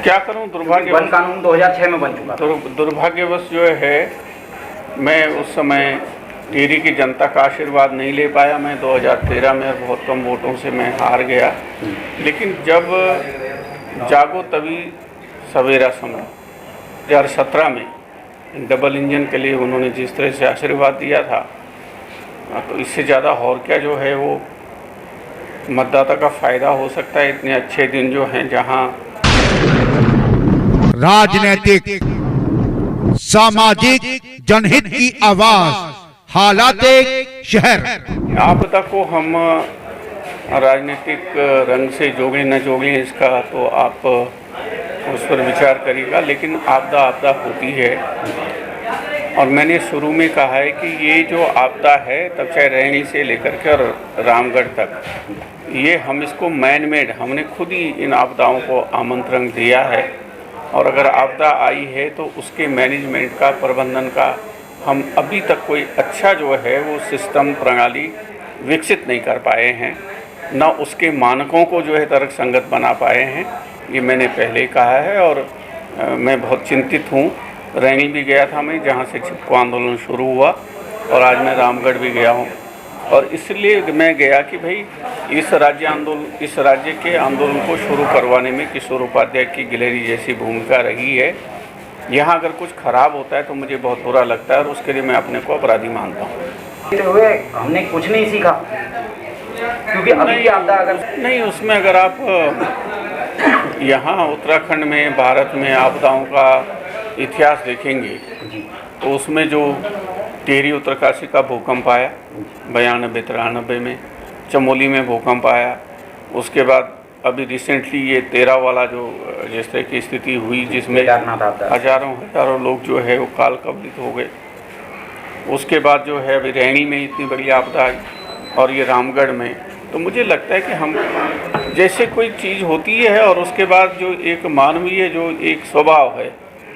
क्या करूं, दुर्भाग्य वन कानून 2006 में बन चुका था। दुर्भाग्यवश जो है मैं उस समय टिहरी की जनता का आशीर्वाद नहीं ले पाया। मैं 2013 में बहुत कम वोटों से मैं हार गया। लेकिन जब जागो तभी सवेरा समझो 2017 में डबल इंजन के लिए उन्होंने जिस तरह से आशीर्वाद दिया था, तो इससे ज़्यादा और क्या जो है वो मतदाता का फ़ायदा हो सकता है। इतने अच्छे दिन जो हैं जहां राजनीतिक सामाजिक जनहित की आवाज हालात शहर। आपदा को हम राजनीतिक रंग से जोड़ें न जोड़ें, इसका तो आप उस पर विचार करिएगा। लेकिन आपदा आपदा होती है, और मैंने शुरू में कहा है कि ये जो आपदा है, तब चाहे रैनी से लेकर के और रामगढ़ तक, ये हम इसको मैन मेड, हमने खुद ही इन आपदाओं को आमंत्रण दिया है। और अगर आपदा आई है तो उसके मैनेजमेंट का, प्रबंधन का हम अभी तक कोई अच्छा जो है वो सिस्टम, प्रणाली विकसित नहीं कर पाए हैं, न उसके मानकों को जो है तर्क संगत बना पाए हैं। ये मैंने पहले ही कहा है, और मैं बहुत चिंतित हूँ। रैनी भी गया था मैं, जहाँ से चिपको आंदोलन शुरू हुआ, और आज मैं रामगढ़ भी गया हूँ। और इसलिए मैं गया कि भाई इस राज्य के आंदोलन को शुरू करवाने में किशोर उपाध्याय की गिलहरी जैसी भूमिका रही है। यहाँ अगर कुछ खराब होता है तो मुझे बहुत बुरा लगता है, और उसके लिए मैं अपने को अपराधी मानता हूँ। हमने कुछ नहीं सीखा, क्योंकि अभी आपदा अगर नहीं, उसमें अगर आप यहाँ उत्तराखंड में, भारत में आपदाओं का इतिहास देखेंगे तो उसमें जो टिहरी उत्तरकाशी का भूकंप आया 92-93 में, चमोली में भूकंप आया, उसके बाद अभी रिसेंटली ये 13 वाला जो जिस तरह की स्थिति हुई, जिसमें हजारों लोग जो है वो काल कवलित हो गए। उसके बाद जो है अभी रैनी में इतनी बड़ी आपदा आई, और ये रामगढ़ में। तो मुझे लगता है कि हम जैसे कोई चीज़ होती है और उसके बाद जो एक मानवीय जो एक स्वभाव है,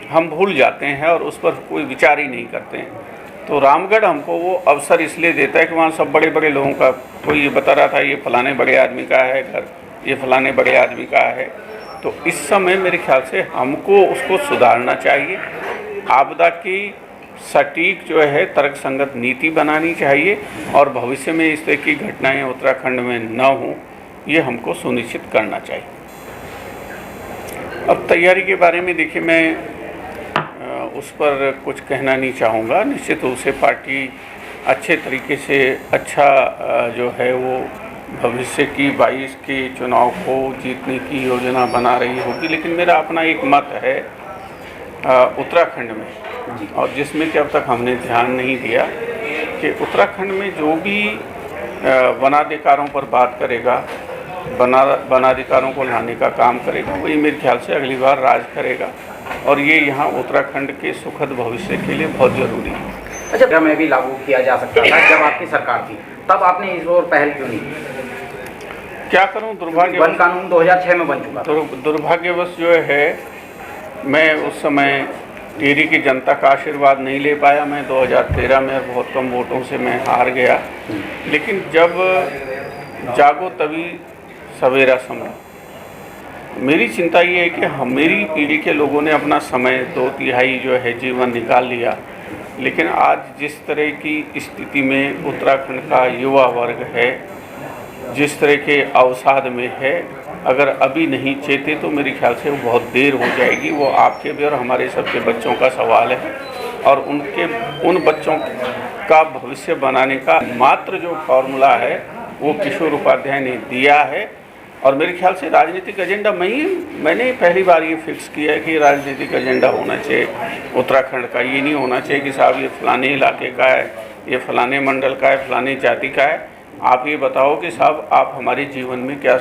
हम भूल जाते हैं और उस पर कोई विचार ही नहीं करते हैं। तो रामगढ़ हमको वो अवसर इसलिए देता है कि वहाँ सब बड़े बड़े लोगों का, कोई ये बता रहा था ये फलाने बड़े आदमी का है घर, ये फलाने बड़े आदमी का है। तो इस समय मेरे ख्याल से हमको उसको सुधारना चाहिए। आपदा की सटीक जो है तर्क संगत नीति बनानी चाहिए, और भविष्य में इस तरह की घटनाएं उत्तराखंड में न हों, ये हमको सुनिश्चित करना चाहिए। अब तैयारी के बारे में देखिए, मैं उस पर कुछ कहना नहीं चाहूँगा। निश्चित रूप से पार्टी अच्छे तरीके से अच्छा जो है वो भविष्य की 22 के चुनाव को जीतने की योजना बना रही होगी। लेकिन मेरा अपना एक मत है उत्तराखंड में, और जिसमें कि अब तक हमने ध्यान नहीं दिया, कि उत्तराखंड में जो भी वनाधिकारों पर बात करेगा, वनाधिकारों को लाने का काम करेगा, वही मेरे ख्याल से अगली बार राज करेगा। और ये यहाँ उत्तराखंड के सुखद भविष्य के लिए बहुत ज़रूरी है। अच्छा, जब में भी लागू किया जा सकता था जब आपकी सरकार थी, तब आपने इस ओर पहल क्यों नहीं की? क्या करूं, वन कानून 2006 में बन चुका था। दुर्भाग्यवश जो है मैं उस समय टिहरी की जनता का आशीर्वाद नहीं ले पाया। मैं 2013 में बहुत कम वोटों से मैं हार गया। लेकिन जब जागो तभी सवेरा समझो, मेरी चिंता ये है कि मेरी पीढ़ी के लोगों ने अपना समय 2/3 जो है जीवन निकाल लिया। लेकिन आज जिस तरह की स्थिति में उत्तराखंड का युवा वर्ग है, जिस तरह के अवसाद में है, अगर अभी नहीं चेते तो मेरे ख्याल से वो बहुत देर हो जाएगी। वो आपके भी और हमारे सबके बच्चों का सवाल है, और उन बच्चों का भविष्य बनाने का मात्र जो फॉर्मूला है वो किशोर उपाध्याय ने दिया है। और मेरे ख्याल से राजनीतिक एजेंडा मैंने पहली बार ये फिक्स किया है कि राजनीतिक एजेंडा होना चाहिए उत्तराखंड का। ये नहीं होना चाहिए कि साहब ये फलाने इलाके का है, ये फलाने मंडल का है, फलाने जाति का है। आप ये बताओ कि साहब आप हमारे जीवन में क्या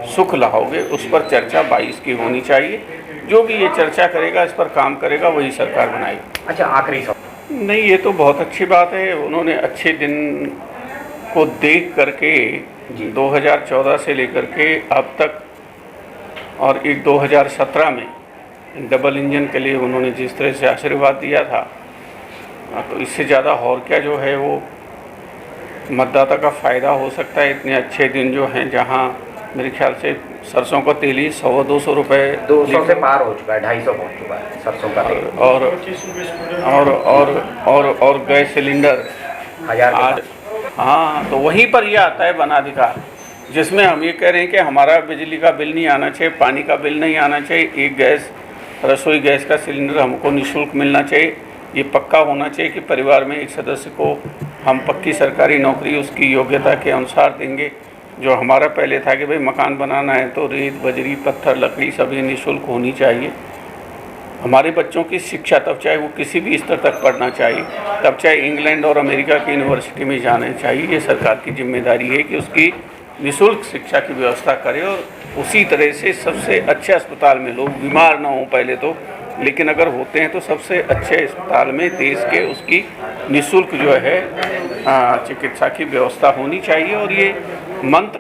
सुख लाओगे, उस पर चर्चा 22 की होनी चाहिए। जो भी ये चर्चा करेगा, इस पर काम करेगा, वही सरकार बनाएगी। अच्छा, आखिरी सवाल। नहीं, ये तो बहुत अच्छी बात है। उन्होंने अच्छे दिन को देख करके 2014 से लेकर के अब तक, और एक 2017 में डबल इंजन के लिए उन्होंने जिस तरह से आशीर्वाद दिया था, तो इससे ज़्यादा और क्या जो है वो मतदाता का फ़ायदा हो सकता है। इतने अच्छे दिन जो हैं जहां मेरे ख्याल से सरसों का तेल ही 100-200 रुपये 200 से पार हो चुका है, 250 पहुँच चुका है सरसों का तेल। और गैस सिलेंडर 1000 के आज, हाँ, तो वहीं पर ये आता है वनाधिकार, जिसमें हम ये कह रहे हैं कि हमारा बिजली का बिल नहीं आना चाहिए, पानी का बिल नहीं आना चाहिए, एक गैस रसोई गैस का सिलेंडर हमको निःशुल्क मिलना चाहिए। ये पक्का होना चाहिए कि परिवार में एक सदस्य को हम पक्की सरकारी नौकरी उसकी योग्यता के अनुसार देंगे। जो हमारा पहले था कि भाई मकान बनाना है तो रेत बजरी पत्थर लकड़ी सभी निःशुल्क होनी चाहिए। हमारे बच्चों की शिक्षा तब चाहे वो किसी भी स्तर तक पढ़ना चाहिए, तब चाहे इंग्लैंड और अमेरिका की यूनिवर्सिटी में जाना चाहिए। ये सरकार की जिम्मेदारी है कि उसकी निःशुल्क शिक्षा की व्यवस्था करे और उसी तरह से सबसे अच्छे अस्पताल में लोग बीमार ना हों पहले तो, लेकिन अगर होते हैं तो सबसे अच्छे अस्पताल में देश के उसकी निःशुल्क जो है चिकित्सा की व्यवस्था होनी चाहिए। और ये मंत्र